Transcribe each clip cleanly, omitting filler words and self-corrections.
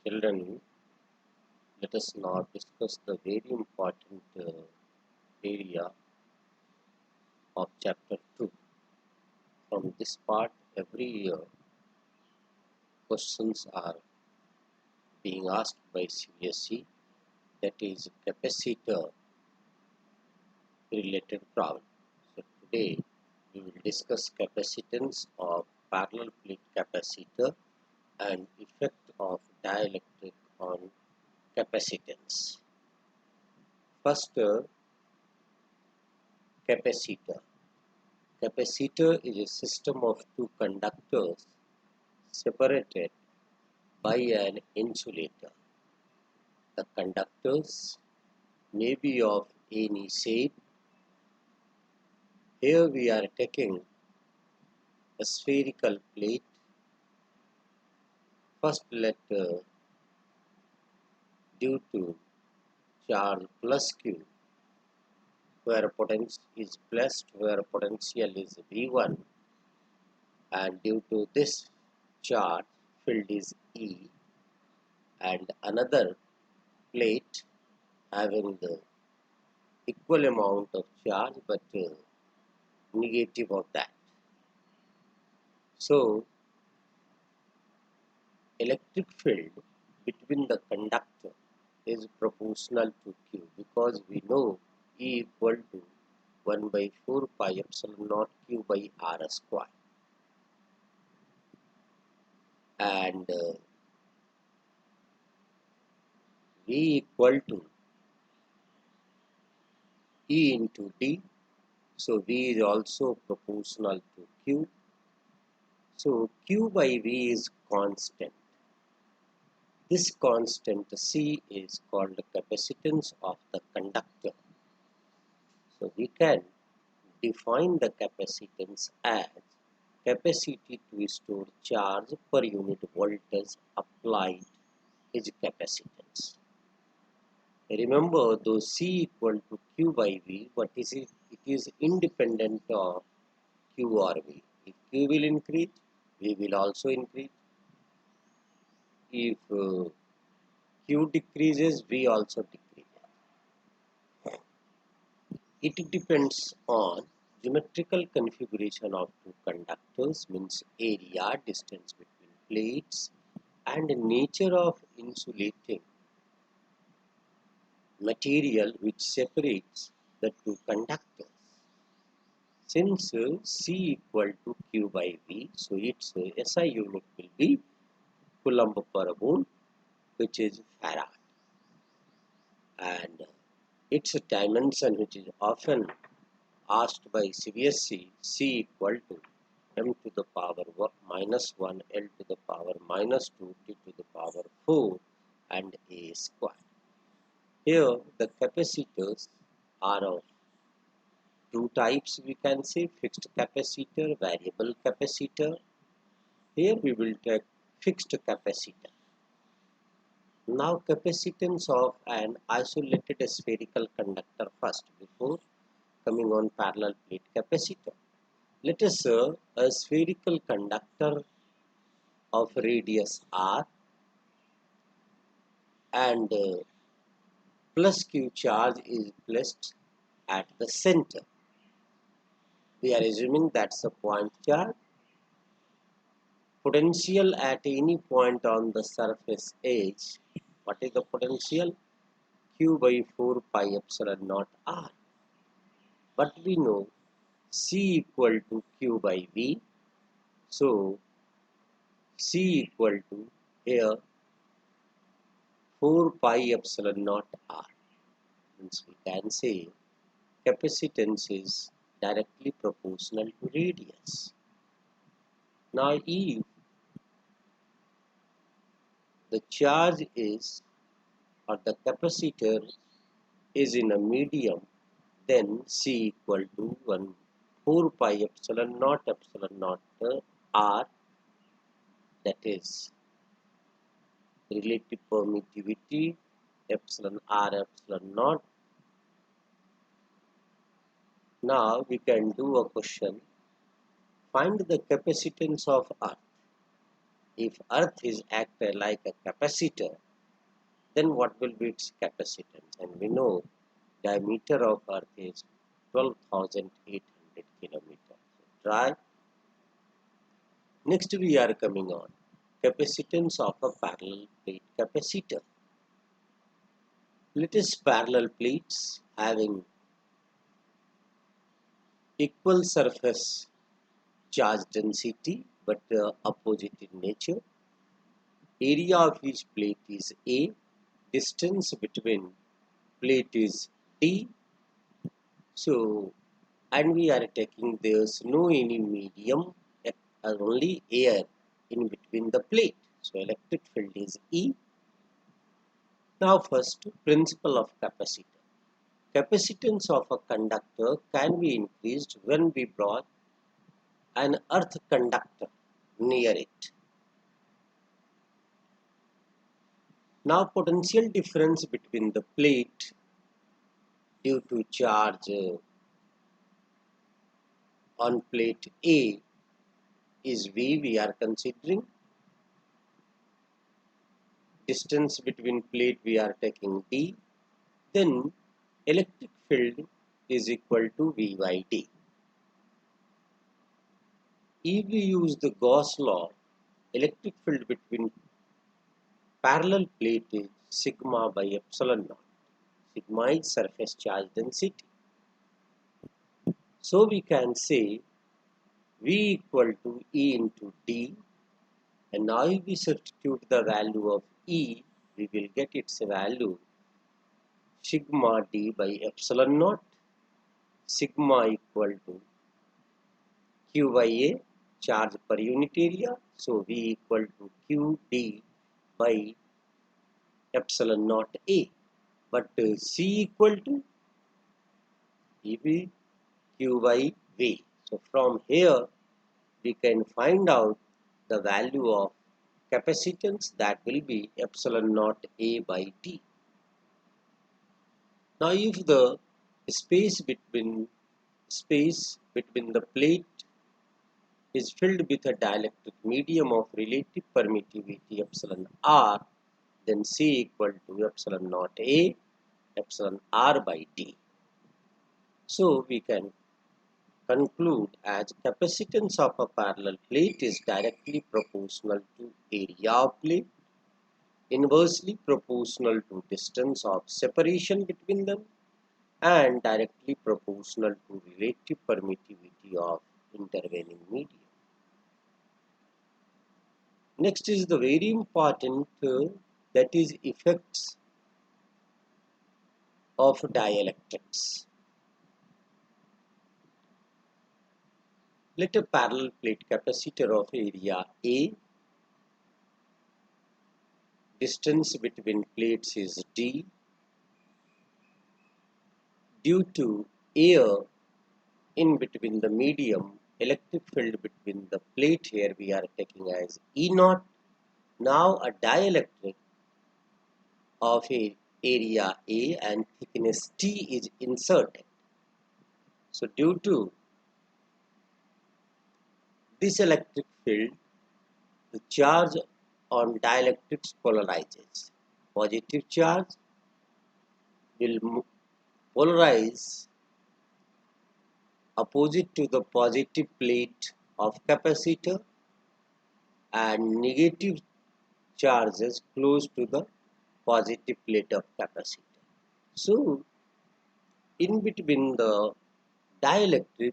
Children, let us now discuss the very important area of chapter 2. From this part, every year, questions are being asked by CSE, that is capacitor related problem. So today, we will discuss capacitance of parallel plate capacitor and effect of dielectric on capacitance. First, capacitor. Capacitor is a system of two conductors separated by an insulator. The conductors may be of any shape. Here we are taking a spherical plate. First, let due to charge plus Q, where potential is blessed, where potential is V1, and due to this charge, field is E, and another plate having the equal amount of charge but negative of that. So, electric field between the conductor is proportional to Q, because we know E equal to 1 by 4 pi epsilon naught Q by R square, and V equal to E into T. So V is also proportional to Q. So Q by V is constant. This constant C is called the capacitance of the conductor. So we can define the capacitance as capacity to store charge per unit voltage applied is capacitance. Remember, though C equal to Q by V, what is it? It is independent of Q or V. If Q will increase, V will also increase. If Q decreases, V also decreases. It depends on geometrical configuration of two conductors, means area, distance between plates, and nature of insulating material which separates the two conductors. Since C equal to Q by V, so its SI unit will be Coulomb per mole, which is Farad, and its dimension, which is often asked by CBSE, C equal to m to the power minus 1, L to the power minus 2, T to the power 4, and A square. Here the capacitors are of two types, we can say, fixed capacitor, variable capacitor. Here we will take fixed capacitor. Now capacitance of an isolated spherical conductor first, before coming on parallel plate capacitor. Let us say a spherical conductor of radius r and plus Q charge is placed at the center. We are assuming that's a point charge. Potential at any point on the surface edge. What is the potential? Q by 4 pi epsilon naught r. But we know C equal to Q by V. So C equal to here 4 pi epsilon naught r. Means we can say capacitance is directly proportional to radius. Now if the charge is, or the capacitor is in a medium, then C equal to 4 pi epsilon naught r, that is relative permittivity epsilon r epsilon naught. Now we can do a question. Find the capacitance of earth. if Earth is acted like a capacitor, then what will be its capacitance? And we know diameter of Earth is 12,800 kilometers. Try. Next we are coming on capacitance of a parallel plate capacitor. Let us parallel plates having equal surface charge density but opposite in nature. Area of each plate is A. Distance between plate is D. So, and we are taking there's no any medium, only air in between the plate. So, electric field is E. Now, first, principle of capacitor. Capacitance of a conductor can be increased when we brought an earth conductor near it. Now, potential difference between the plate due to charge on plate A is V, we are considering. Distance between plate we are taking D. Then electric field is equal to V by D. If we use the Gauss law, electric field between parallel plate is sigma by epsilon naught. Sigma is surface charge density. So we can say V equal to E into D, and now if we substitute the value of E, we will get its value sigma D by epsilon naught. Sigma equal to Q by A, charge per unit area. So V equal to Q D by epsilon naught A. But C equal to EV Q by V. So from here we can find out the value of capacitance, that will be epsilon naught A by D. Now if the space between the plate is filled with a dielectric medium of relative permittivity epsilon R, then C equal to epsilon naught A, epsilon R by D. So we can conclude as capacitance of a parallel plate is directly proportional to area of plate, inversely proportional to distance of separation between them, and directly proportional to relative permittivity of intervening medium. Next is the very important that is effects of dielectrics. Let a parallel plate capacitor of area A, distance between plates is D. Due to air in between the medium, electric field between the plate here we are taking as E naught. Now a dielectric of area A and thickness T is inserted. So due to this electric field, the charge on dielectrics polarizes. Positive charge will polarize opposite to the positive plate of capacitor, and negative charges close to the positive plate of capacitor. So in between the dielectric,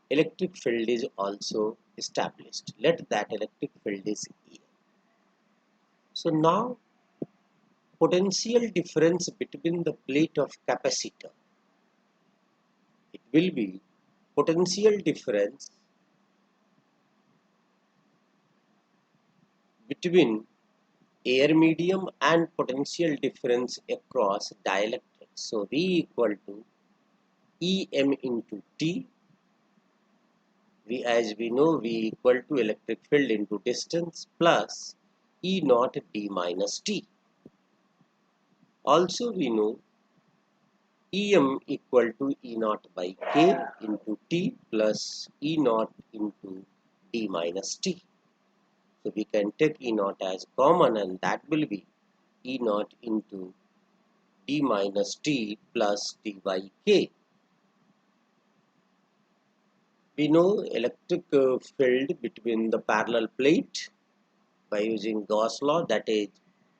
electric field is also established. Let that electric field is E. So now potential difference between the plate of capacitor, it will be potential difference between air medium and potential difference across dielectrics. So V equal to EM into T. As we know, V equal to electric field into distance plus E naught D minus T. Also we know EM equal to E naught by K into T plus E naught into D minus T. So we can take E naught as common, and that will be E naught into d minus t plus d by k. We know electric field between the parallel plate by using Gauss law, that is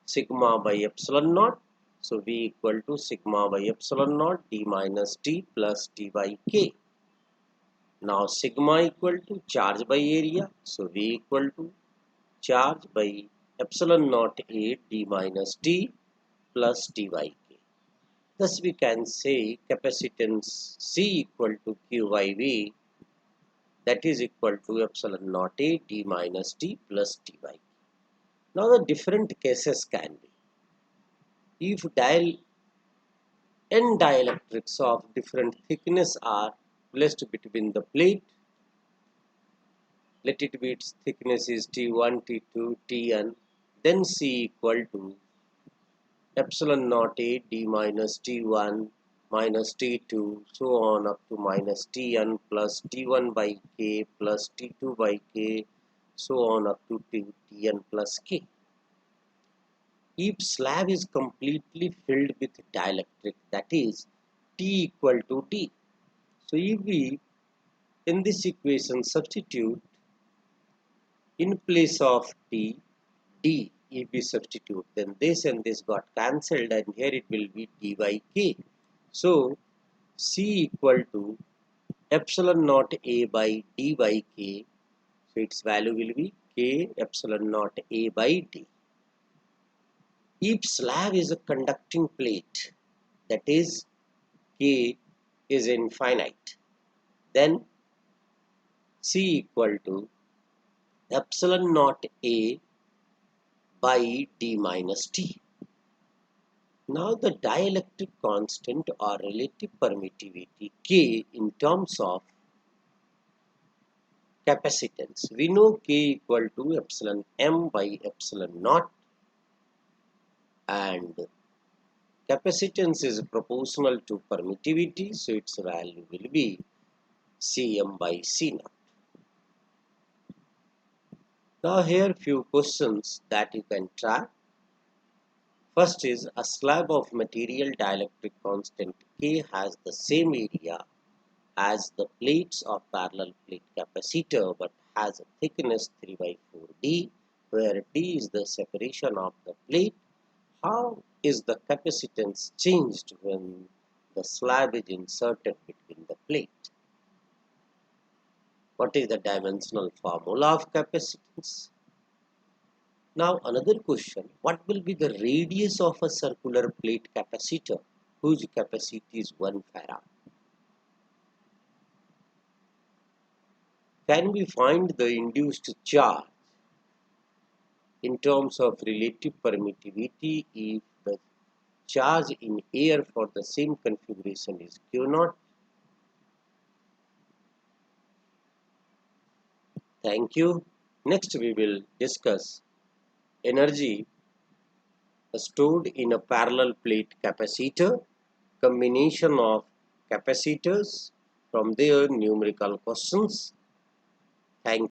sigma by epsilon naught. So V equal to sigma by epsilon naught d minus t plus d by k. Now sigma equal to charge by area. So V equal to charge by epsilon naught A d minus t plus d by k. Thus we can say capacitance C equal to Q by V, that is equal to epsilon naught A d minus t plus d by k. Now the different cases can be, if n dielectrics of different thickness are placed between the plate, let it be its thickness is T1, T2, Tn, then C equal to epsilon naught A d minus T1 minus T2 so on up to minus Tn plus T1 by k plus T2 by k so on up to Tn plus k. If slab is completely filled with dielectric, that is T equal to D. So if we in this equation substitute in place of T, D, if we substitute, then this and this got cancelled, and here it will be D by K. So C equal to epsilon naught A by D by K. So its value will be K epsilon naught A by D. If slab is a conducting plate, that is K is infinite, then C equal to epsilon naught A by D minus T. Now the dielectric constant or relative permittivity K in terms of capacitance. We know K equal to epsilon M by epsilon naught, and capacitance is proportional to permittivity, so its value will be Cm by C naught. Now here few questions that you can try. First is, a slab of material dielectric constant K has the same area as the plates of parallel plate capacitor but has a thickness 3 by 4D, where D is the separation of the plate. How is the capacitance changed when the slab is inserted between the plate? What is the dimensional formula of capacitance? Now another question, what will be the radius of a circular plate capacitor whose capacity is 1 farad? Can we find the induced charge in terms of relative permittivity if the charge in air for the same configuration is Q0? Thank you. Next we will discuss energy stored in a parallel plate capacitor, combination of capacitors, from their numerical questions. Thank you.